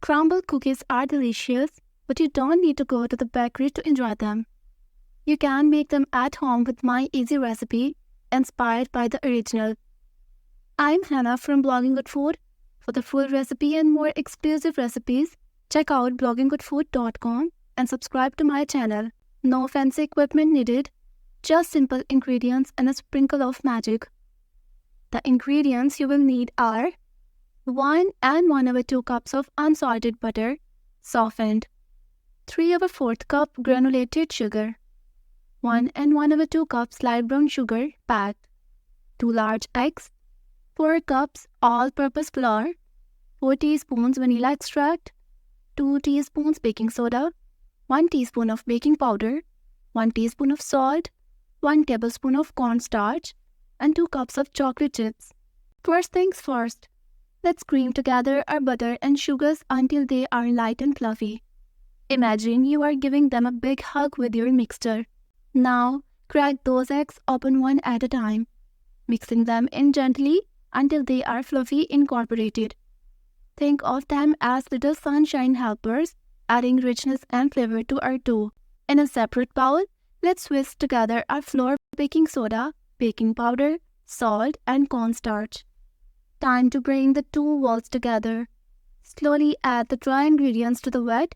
Crumbl cookies are delicious, but you don't need to go to the bakery to enjoy them. You can make them at home with my easy recipe, inspired by the original. I'm Hannah from Blogging Good Food. For the full recipe and more exclusive recipes, check out blogginggoodfood.com and subscribe to my channel. No fancy equipment needed, just simple ingredients and a sprinkle of magic. The ingredients you will need are 1 and 1/2 cups of unsalted butter, softened, 3/4 cup granulated sugar, 1 and 1/2 cups light brown sugar packed, 2 large eggs, 4 cups all-purpose flour, 4 teaspoons vanilla extract, 2 teaspoons baking soda, 1 teaspoon of baking powder, 1 teaspoon of salt, 1 tablespoon of cornstarch, and 2 cups of chocolate chips. First things first, let's cream together our butter and sugars until they are light and fluffy. Imagine you are giving them a big hug with your mixture. Now, crack those eggs open one at a time, mixing them in gently until they are fluffy incorporated. Think of them as little sunshine helpers, adding richness and flavor to our dough. In a separate bowl, let's whisk together our flour, baking soda, baking powder, salt, and cornstarch. Time to bring the two balls together. Slowly add the dry ingredients to the wet,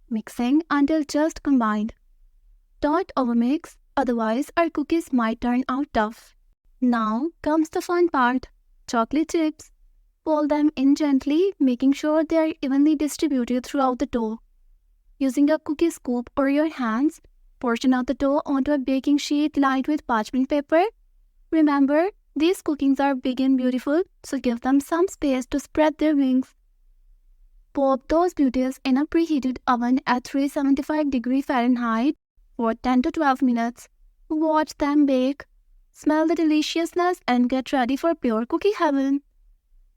mixing until just combined. Don't overmix, otherwise our cookies might turn out tough. Now comes the fun part, chocolate chips. Fold them in gently, making sure they are evenly distributed throughout the dough. Using a cookie scoop or your hands, portion out the dough onto a baking sheet lined with parchment paper. Remember, these cookies are big and beautiful, so give them some space to spread their wings. Pop those beauties in a preheated oven at 375 degrees Fahrenheit for 10 to 12 minutes. Watch them bake. Smell the deliciousness and get ready for pure cookie heaven.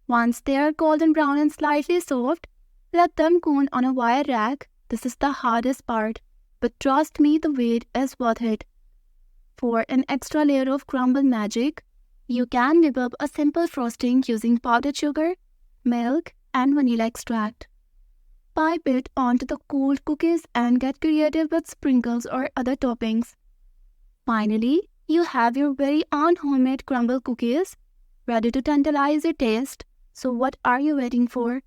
Once they are golden brown and slightly soft, let them cool on a wire rack. This is the hardest part, but trust me, the wait is worth it. For an extra layer of Crumbl magic, you can whip up a simple frosting using powdered sugar, milk, and vanilla extract. Pipe it onto the cooled cookies and get creative with sprinkles or other toppings. Finally, you have your very own homemade Crumbl cookies, ready to tantalize your taste. So what are you waiting for?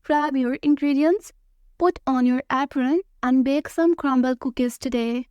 Grab your ingredients, put on your apron, and bake some Crumbl cookies today.